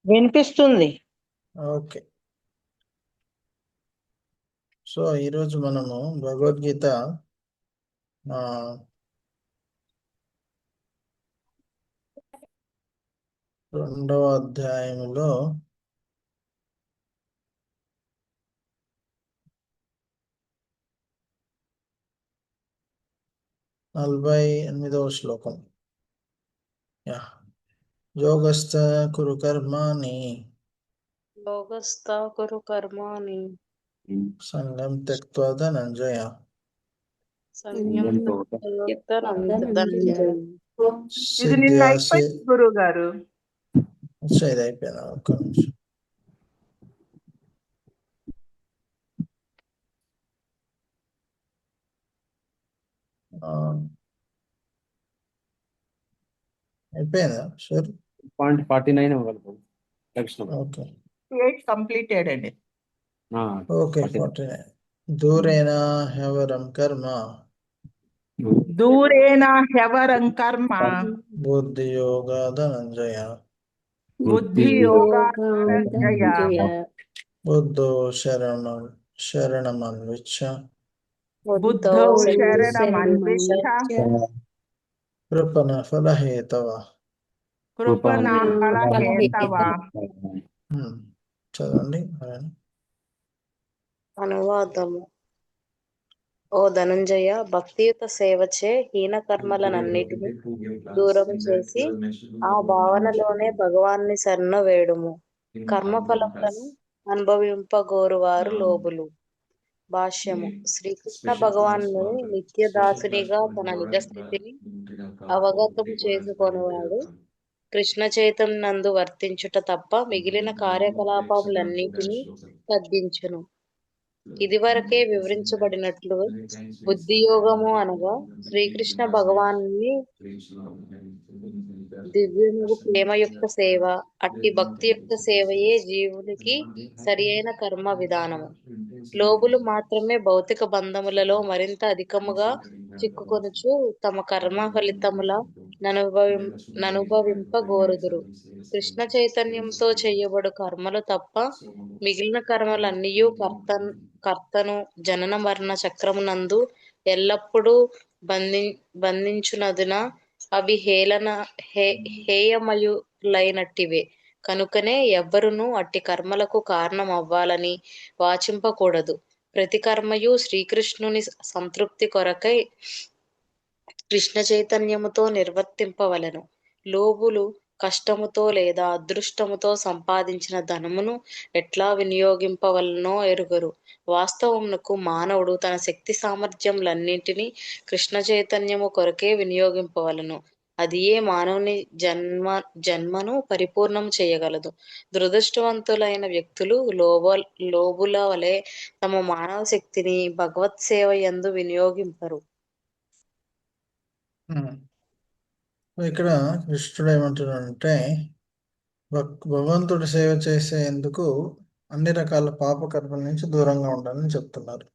వినిపిస్తుంది. Okay. So ఈరోజు మనము భగవద్గీత 2వ అధ్యాయంలో 48వ శ్లోకం. యోగస్థ కురు కర్మాణి యోగస్థ కురు కర్మాణి సంగం త్యక్త్వా ధనంజయ సంయమ ధనంజయ. ఇది నిన్న సిద్ధ్యాసి. అయిపోయింది గురువు గారు. ఇది అయిపోయిందా? ఒక్క నిమిషం. అయిపోయిందా? షూర్. 49 అవ్వగలుగుతాం. ఓకే, 8 కంప్లీటెడ్ అండి. ఓకే. 49. దూరేనా హ్యవరం కర్మ దూరేణ హ్యవరం కర్మ బుద్ధి యోగ ధనంజయ బుద్ధి యోగా ధనంజయ బుద్ధో శరణమన్విచ్చ బుద్ధౌ శరణమన్విష్య కృపణ ఫలహేతవ. కృపణా ఫలహేతవ. చదవండి. అనువాదము. ఓ ధనంజయ, భక్తియుత సేవచే హీన కర్మలనన్నిటినీ దూరము చేసి ఆ భావనలోనే భగవాన్ని శరణు వేడుము. కర్మఫలములను అనుభవింపగోరువారు లోబులు. భాష్యము. శ్రీకృష్ణ భగవానుని నిత్యదాసునిగా తన నిజస్థితిని అవగతము చేసుకొనివాడు కృష్ణ చైతన్యందు వర్తించుట తప్ప మిగిలిన కార్యకలాపములన్నిటినీ తగ్గించును. ఇదివరకే వివరించబడినట్లు బుద్ధియోగము అనగా శ్రీకృష్ణ భగవానుని దివ్యముగు ప్రేమయుక్త సేవ. అట్టి భక్తియుక్త సేవయే జీవునికి సరి అయిన కర్మ విధానము. లోబులు మాత్రమే భౌతిక బంధములలో మరింత అధికముగా చిక్కుకొనుచు తమ కర్మ ఫలితముల ననుభవింపగోరుదురు. కృష్ణ చైతన్యంతో చేయబడు కర్మలు తప్ప మిగిలిన కర్మలన్నీయు కర్తను జనన మరణ చక్రమునందు ఎల్లప్పుడూ బంధించునదున అవి హేయమయులైనట్టివే. కనుకనే ఎవ్వరునూ అట్టి కర్మలకు కారణం అవ్వాలని వాంఛింపకూడదు. ప్రతి కర్మయు శ్రీకృష్ణుని సంతృప్తి కొరకై కృష్ణ చైతన్యముతో నిర్వర్తింపవలెను. లోబులు కష్టముతో లేదా అదృష్టముతో సంపాదించిన ధనమును ఎట్లా వినియోగింపవలనో ఎరుగరు. వాస్తవమునకు మానవుడు తన శక్తి సామర్థ్యములన్నింటినీ కృష్ణ చైతన్యము కొరకే వినియోగింపవలెను. అదియే మానవుని జన్మను పరిపూర్ణం చేయగలదు. దురదృష్టవంతులైన వ్యక్తులు లోబుల వలె తమ మానవ శక్తిని భగవత్ సేవ యందు వినియోగింపరు. ఇక్కడ కృష్ణుడు ఏమంటున్నాడంటే, భగవంతుడి సేవ చేసేందుకు అన్ని రకాల పాపకర్మల నుంచి దూరంగా ఉండాలని చెప్తున్నారు.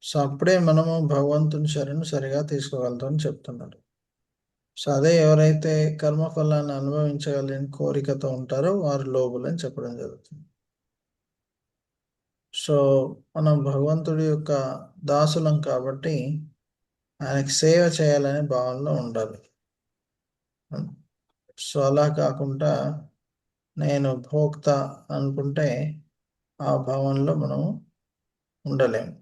సో అప్పుడే మనము భగవంతుని శరణు సరిగా తీసుకోగలుగుతామని చెప్తున్నాడు. సో అదే ఎవరైతే కర్మఫలాన్ని అనుభవించగలని కోరికతో ఉంటారో వారు లోబులని చెప్పడం జరుగుతుంది. సో మనం భగవంతుడి యొక్క దాసులం కాబట్టి ఆయనకి సేవ చేయాలనే భావనలో ఉండాలి. సో అలా కాకుండా నేను భోక్త అనుకుంటే ఆ భావనలో మనం ఉండలేము,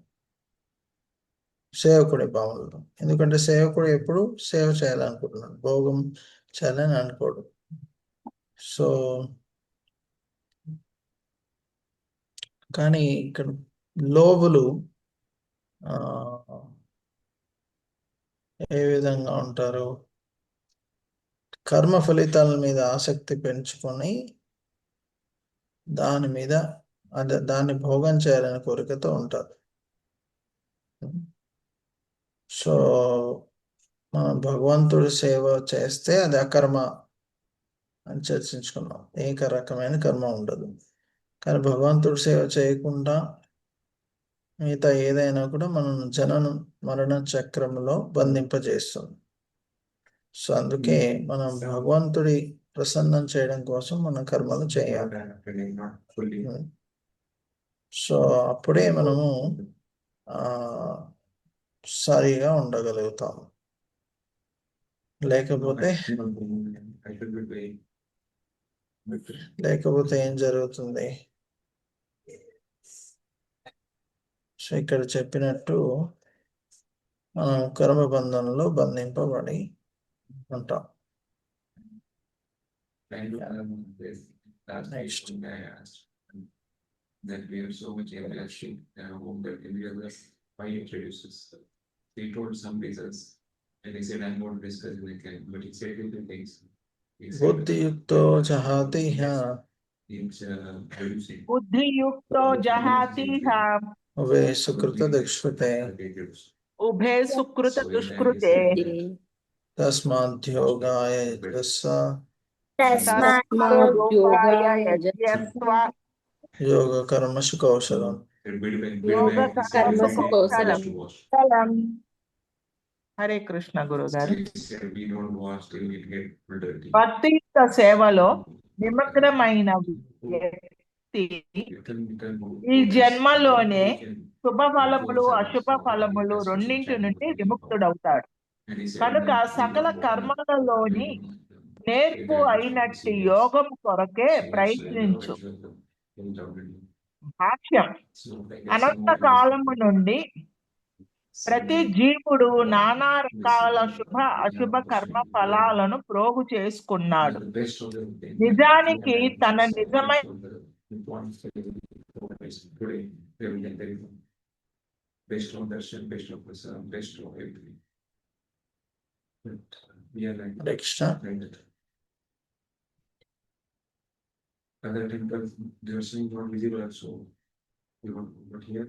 సేవకుడి భావనలో. ఎందుకంటే సేవకుడు ఎప్పుడు సేవ చేయాలనుకుంటున్నాడు, భోగం చేయాలని అనుకోడు. సో కానీ ఇక్కడ లోబులు ఏ విధంగా ఉంటారు? కర్మ ఫలితాల మీద ఆసక్తి పెంచుకొని దాన్ని భోగం చేయాలని కోరికతో ఉంటారు. సో మనం భగవంతుడి సేవ చేస్తే అది అకర్మ అని చర్చించుకున్నాం. ఏ రకమైన కర్మ ఉండదు. కానీ భగవంతుడి సేవ చేయకుండా మిగతా ఏదైనా కూడా మనం జనన మరణ చక్రంలో బంధింపజేస్తుంది. సో అందుకే మనం భగవంతుడి ప్రసన్నం చేయడం కోసం మనం కర్మలు చేయాలి. సో అప్పుడే మనము సరిగా ఉండగలుగుతాం. లేకపోతే ఏం జరుగుతుంది? సో ఇక్కడ చెప్పినట్టు మనం కర్మబంధంలో బంధింపబడి ఉంటాం. Next that we have so much energy that in real life why introduces. He told some reasons and he said I'm going to discuss with him, but he said different things. బుద్ధియుక్తో జహాతిహ బుద్ధియుక్తో జహాతిహ ఉభే సుకృత దుష్కృతే ఉభే సుకృత దుష్కృతే తస్మాద్యోగాయ యజస్వ తస్మాద్యోగాయ యజ్ఞస్వ యోగ కర్మసు కౌశలం. యోగ కర్మసు కౌశలం. హరే కృష్ణ గురుగారు. భక్తియుక్త సేవలో నిమగ్నమైన వ్యక్తి ఈ జన్మలోనే శుభ ఫలములు అశుభ ఫలములు రెండింటి నుండి విముక్తుడవుతాడు. కనుక సకల కర్మలలోని నేర్పు అయినట్టు యోగం కొరకే ప్రయత్నించు. భాష్యం: అనంత కాలము నుండి ప్రతి జీవుడు నానా రకాల శుభ అశుభ కర్మ ఫలాలను ప్రోగు చేసుకున్నాడు. నిజానికి తన నిజమైన other temple they are saying not visible also, but here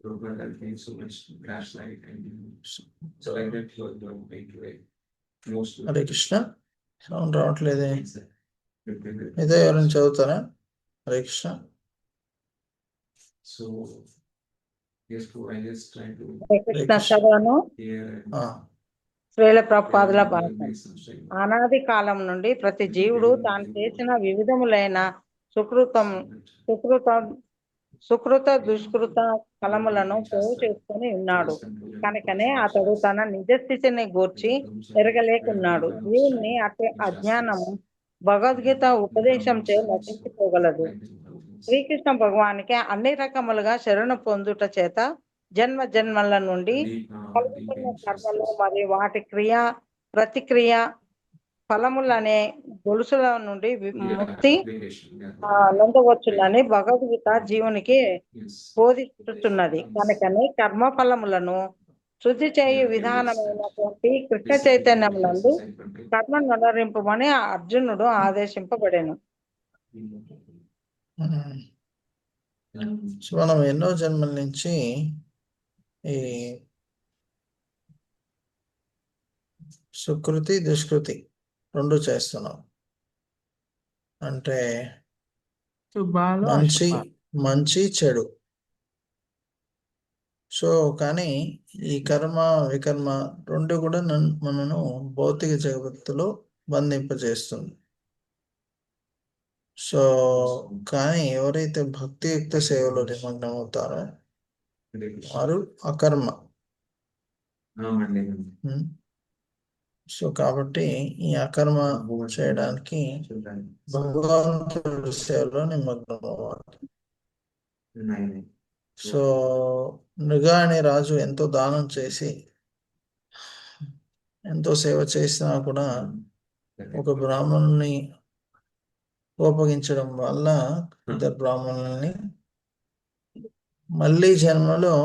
Prabhupada has made so much flashlight and so like that you are going to a most. Hare Krishna. Sound రావట్లేదే, ఇదే ఎవరైనా చదువుతారా? Hare Krishna. So yes, I just try to Krishna చదవను. Srila ప్రభుపాదుల భాష. అనాది కాలం నుండి ప్రతి జీవుడు తాను చేసిన వివిధములైన సుకృత దుష్కృత ఫలములను పోగు చేసుకుని ఉన్నాడు. కనుకనే అతడు తన నిజ స్థితిని గూర్చి ఎరగలేకున్నాడు. దీన్ని అజ్ఞానము భగవద్గీత ఉపదేశంచే నటించుకోగలదు. శ్రీకృష్ణ భగవానికి అన్ని రకములుగా శరణు పొందుట చేత జన్మ జన్మల నుండి కలుగుతున్న కర్మలు మరియు వాటి ప్రతిక్రియ ఫలములనే గొలుసుల నుండి ముక్తి నొందవచ్చునని భగవద్గీత జీవునికి బోధిస్తున్నది. కనుకనే కర్మ ఫలములను శుద్ధి చేయు విధానమైనటువంటి కృష్ణ చైతన్యమునందు కర్మ నొనరింపమని అర్జునుడు ఆదేశింపబడెను. మనం ఎన్నో జన్మల నుంచి ఈ సుకృతి దుష్కృతి రెండు చేస్తున్నాం. అంటే మంచి చెడు. సో కానీ ఈ కర్మ వికర్మ రెండు కూడా మనను భౌతిక జగత్తులో బంధింపజేస్తుంది. సో కానీ ఎవరైతే భక్తియుక్త సేవలో నిమగ్నం అవుతారో వారు అకర్మ. సో కాబట్టి ఈ అకర్మ చేయడానికి భగవంతుడి సేవలో నిమగ్నం అవ్వాలి. సో నృగా అనే రాజు ఎంతో దానం చేసి ఎంతో సేవ చేసినా కూడా ఒక బ్రాహ్మణుని కోపగించడం వల్ల ఇద్దరు బ్రాహ్మణుల్ని మళ్ళీ జన్మలో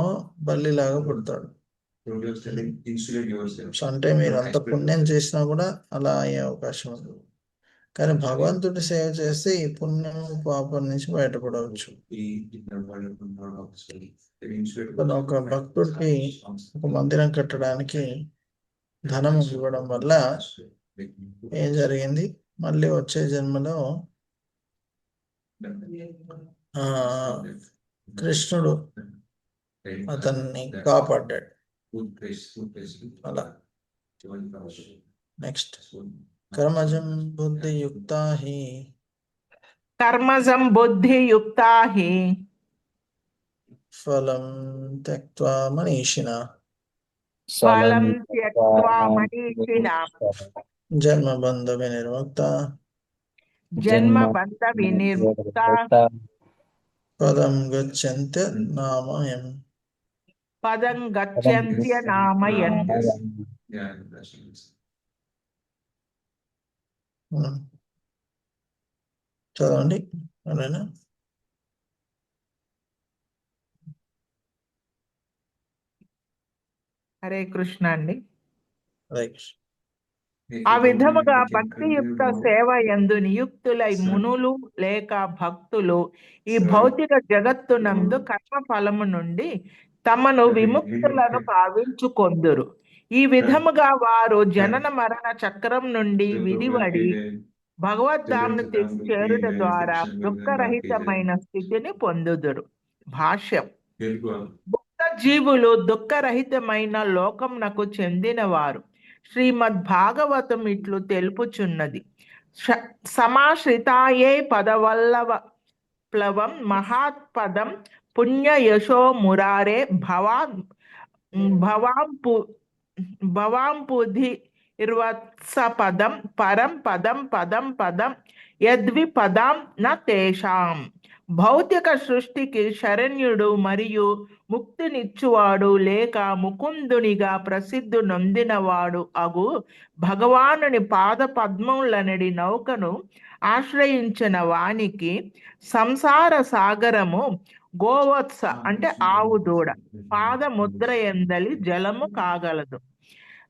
బల్లిలాగా పుడతాడు. అంటే మీరు అంత పుణ్యం చేసినా కూడా అలా అయ్యే అవకాశం ఉంది. కానీ భగవంతుడి సేవ చేస్తే ఈ పుణ్యం పాపం నుంచి బయటపడవచ్చు. ఒక భక్తుడికి ఒక మందిరం కట్టడానికి ధనం ఇవ్వడం వల్ల ఏం జరిగింది? మళ్ళీ వచ్చే జన్మలో కృష్ణుడు అతన్ని కాపాడ్డాడు. అలా నెక్స్ట్ कर्मजं बुद्धियुक्ता हि కర్మజం బుద్ధియుక్తా హి फलं त्यक्त्वा मनीषिणः ఫలం త్యక్త్వా మనీషిణాం जन्मबन्धविनिर्मुक्ता జన్మ బంధ వినిర్ముక్త पदं गच्छन्त्यनामयम् పదం గచ్చంత్య నామయన్. Yeah, that's nice. చదవండి అదేనా హరే కృష్ణ అండి. రైట్ ఆ విధముగా భక్తియుక్త సేవ యందు నియుక్తులై మునులు లేక భక్తులు ఈ భౌతిక జగత్తునందు కర్మ ఫలము నుండి తమను విముక్తులను భావించుకొందురు. ఈ విధముగా వారు జనన మరణ చక్రం నుండి విడివడి భగవద్ధామును చేరుట ద్వారా దుఃఖరహితమైన స్థితిని పొందుదురు. భాష్యం: ముక్త జీవులు దుఃఖరహితమైన లోకమునకు చెందినవారు. శ్రీమద్ భాగవతం ఇట్లు తెలుపుచున్నది: సమాశ్రితాయే పదవల్లవ ప్లవం మహాత్పదం పుణ్య యశో మురారే భవాంపుధి ఇర్వత్సపదం పరం పదం పదం పదం యద్విపదాం న తేషాం. భౌతిక సృష్టికి శరణ్యుడు మరియు ముక్తినిచ్చువాడు లేక ముకుందునిగా ప్రసిద్ధి నొందినవాడు అగు భగవానుని పాద పద్మములనడి నౌకను ఆశ్రయించిన వానికి సంసార సాగరము గోవత్స అంటే ఆవు దూడ పాదముద్ర ఎందలి జలము కాగలదు.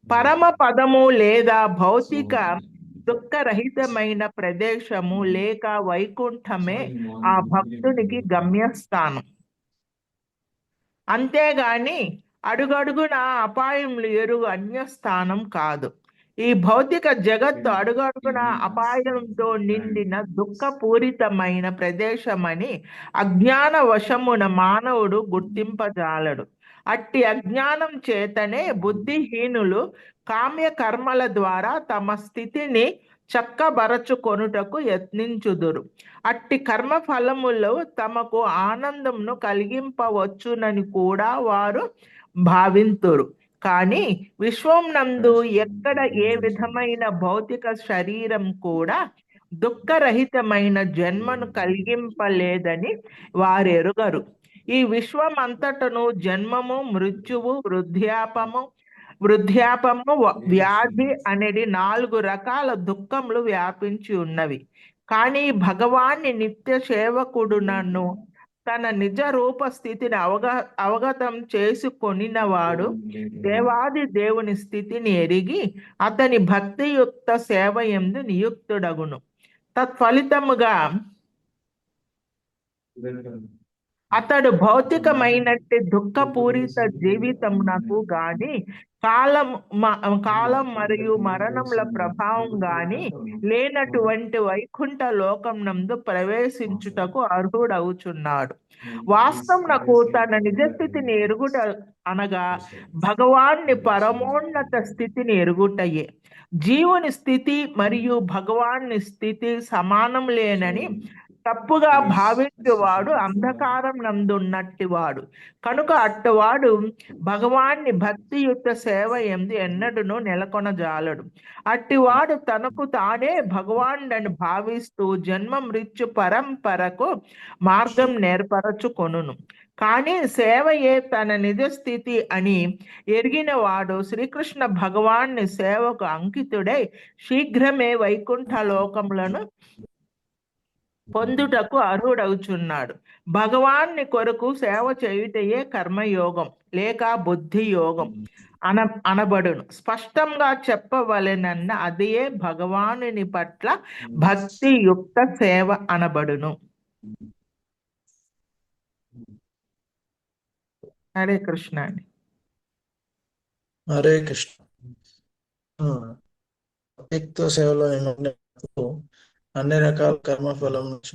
పరమ పదము లేదా భౌతిక దుఃఖరహితమైన ప్రదేశము లేక వైకుంఠమే ఆ భక్తునికి గమ్యస్థానం. అంతేగాని అడుగడుగున అపాయములు ఎరుగు అన్యస్థానం కాదు. ఈ భౌతిక జగత్తు అడుగడుగున అపాయంతో నిండిన దుఃఖపూరితమైన ప్రదేశమని అజ్ఞాన వశమున మానవుడు గుర్తింపజాలడు. అట్టి అజ్ఞానం చేతనే బుద్ధిహీనులు కామ్య కర్మల ద్వారా తమ స్థితిని చక్కబరచుకొనుటకు యత్నించుదురు. అట్టి కర్మ ఫలములు తమకు ఆనందమును కలిగింపవచ్చునని కూడా వారు భావింతురు. కానీ విశ్వంనందు ఎక్కడ ఏ విధమైన భౌతిక శరీరం కూడా దుఃఖరహితమైన జన్మను కలిగింపలేదని వారెరుగరు. ఈ విశ్వమంతటను జన్మము, మృత్యువు, వృద్ధాపము, వ్యాధి అనేది 4 రకాల దుఃఖములు వ్యాపించి ఉన్నవి. కానీ భగవాన్ని నిత్య సేవకుడు నన్ను తన నిజ రూప స్థితిని అవగతం చేసుకొనినవాడు దేవాది దేవుని స్థితిని ఎరిగి అతని భక్తియుక్త సేవ యందు నియుక్తుడగును. తత్ఫలితముగా అతడు భౌతికమైనట్టి దుఃఖపూరిత జీవితమునకు గాని కాలం మరియు మరణముల ప్రభావం గాని లేనటువంటి వైకుంఠ లోకం నందు ప్రవేశించుటకు అర్హుడవుచున్నాడు. వాస్తవమునకు తన నిజస్థితిని ఎరుగుట అనగా భగవాన్ని పరమోన్నత స్థితిని ఎరుగుటయే. జీవుని స్థితి మరియు భగవాన్ని స్థితి సమానం లేనని తప్పుగా భావించేవాడు అంధకారం నందున్నట్టివాడు కనుక అట్టవాడు భగవాన్ని భక్తియుక్త సేవ ఎందు ఎన్నడూనూ నెలకొనజాలడు. అట్టివాడు తనకు తానే భగవానుడని భావిస్తూ జన్మ మృత్యు పరంపరకు మార్గం నేర్పరచుకొనును. కానీ సేవయే తన నిజ స్థితి అని ఎరిగిన వాడు శ్రీకృష్ణ భగవాన్ని సేవకు అంకితుడై శీఘ్రమే వైకుంఠ లోకములను పొందుటకు అర్హుడవుచున్నాడు. భగవాన్ని కొరకు సేవ చేయుటయే కర్మయోగం లేక బుద్ధి యోగం అనబడును. స్పష్టంగా చెప్పవలెనన్న అదే భగవానుని పట్ల భక్తియుక్త సేవ అనబడును. హరే కృష్ణ అండి. హరే కృష్ణ. భక్తియుక్త సేవలో నిమగ్నకు అన్ని రకాల కర్మఫలం నుంచి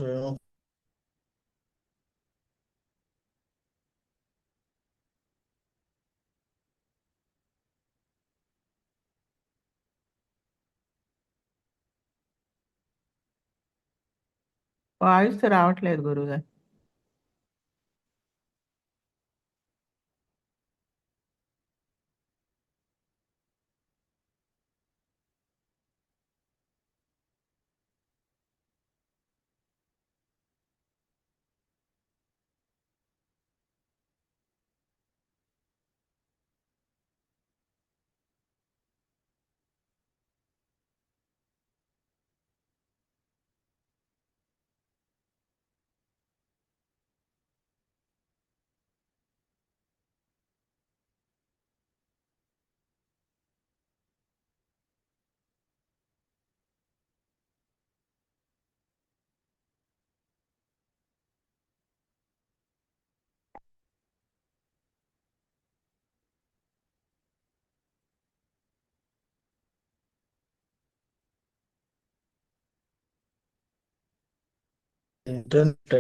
వాయిస్ రావట్లేదు గురుగారు. ఇంటర్నెట్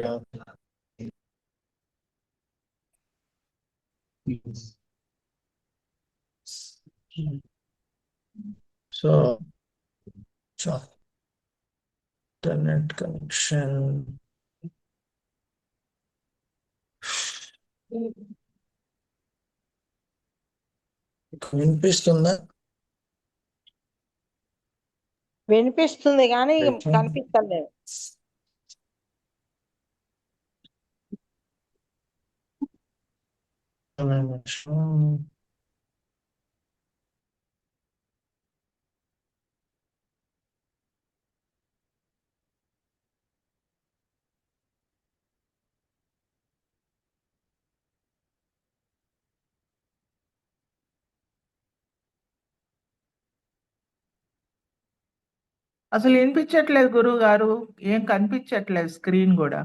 సో ఇంటర్నెట్ కనెక్షన్ వినిపిస్తుందా? వినిపిస్తుంది కానీ కనిపిస్తలేదు. అసలు వినిపించట్లేదు గురువు గారు, ఏం కనిపించట్లేదు స్క్రీన్ కూడా.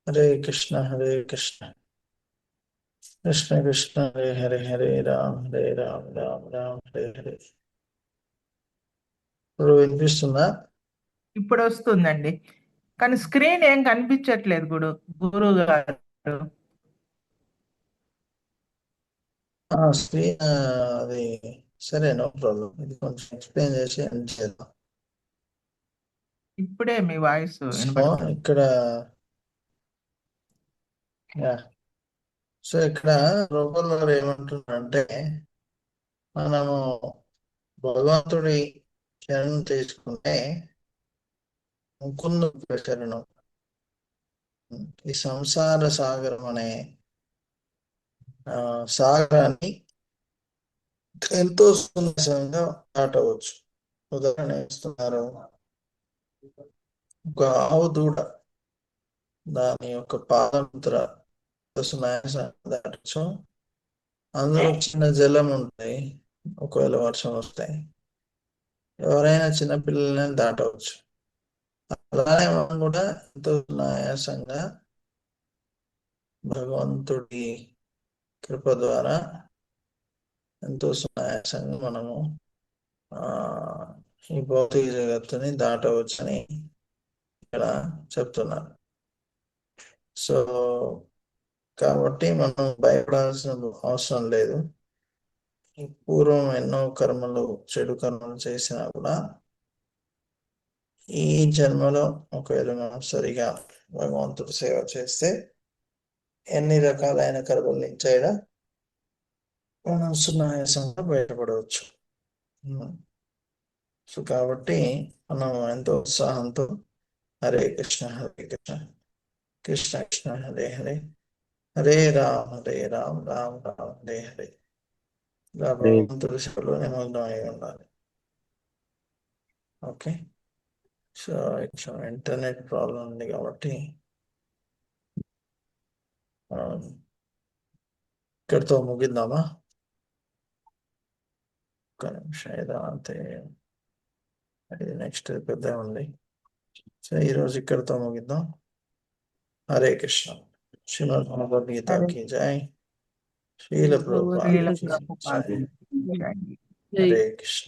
హరే కృష్ణ హరే కృష్ణ కృష్ణ కృష్ణ హరే హరే హరే రామ్ రామ్ రామ్ హరే హరే. ఇప్పుడు వినిపిస్తుందా? ఇప్పుడు వస్తుందండి, కానీ స్క్రీన్ ఏం కనిపించట్లేదు గురువు గారు. స్క్రీన్ అది సరే, నో ప్రాబ్లం. ఇది కొంచెం ఎక్స్ప్లెయిన్ చేసి ఎండ్ చేద్దాం. ఇప్పుడే మీ వాయిస్ సో వినపడుతుంది. ఇక్కడ సో ఇక్కడ రూపంలో ఏమంటున్నారంటే, మనము భగవంతుడి శరణం తీసుకుంటే ముకుందు శరణం, ఈ సంసార సాగరం అనే సాగరాన్ని ఎంతో సున్నితంగా దాటవచ్చు. ఉదాహరణ ఇస్తున్నారు, ఒక ఆవు దూడ దాని యొక్క పాదముద్ర దాటచ్చు. అందులో చిన్న జలం ఉంటాయి, ఒకవేళ వర్షం వస్తాయి, ఎవరైనా చిన్న పిల్లలని దాటవచ్చు. అలానే మనం కూడా ఎంతో సునాయాసంగా భగవంతుడి కృప ద్వారా ఎంతో సునాయాసంగా మనము ఈ భౌతిక జగత్తుని దాటవచ్చని ఇక్కడ చెప్తున్నారు. సో కాబట్టి మనం భయపడాల్సిన అవసరం లేదు. ఈ పూర్వం ఎన్నో కర్మలు చెడు కర్మలు చేసినా కూడా ఈ జన్మలో ఒకవేళ మనం సరిగా భగవంతుడి సేవ చేస్తే ఎన్ని రకాలైన కర్మల నుంచి అయినా మనం సునాయాసంగా బయటపడవచ్చు. సో కాబట్టి మనం ఎంతో ఉత్సాహంతో హరే కృష్ణ కృష్ణ కృష్ణ హరే హరే హరే రామ రామ రామ హరే హరే ఇలా భగవంతుడి సేవలో నిమగ్నం అయి ఉండాలి. ఓకే, సో ఇంటర్నెట్ ప్రాబ్లం ఉంది కాబట్టి ఇక్కడితో ముగిద్దామా? ఒక్క నిమిషం, ఏదో అంతే, అది నెక్స్ట్ పెద్ద ఉంది. సో ఈరోజు ఇక్కడితో ముగిద్దాం. హరే కృష్ణ. శ్రీమద్ భగవద్గీత కి జై. శ్రీల ప్రభుపాద శ్రీల కి ప్రభుపాద జై. జై. హరే కృష్ణ.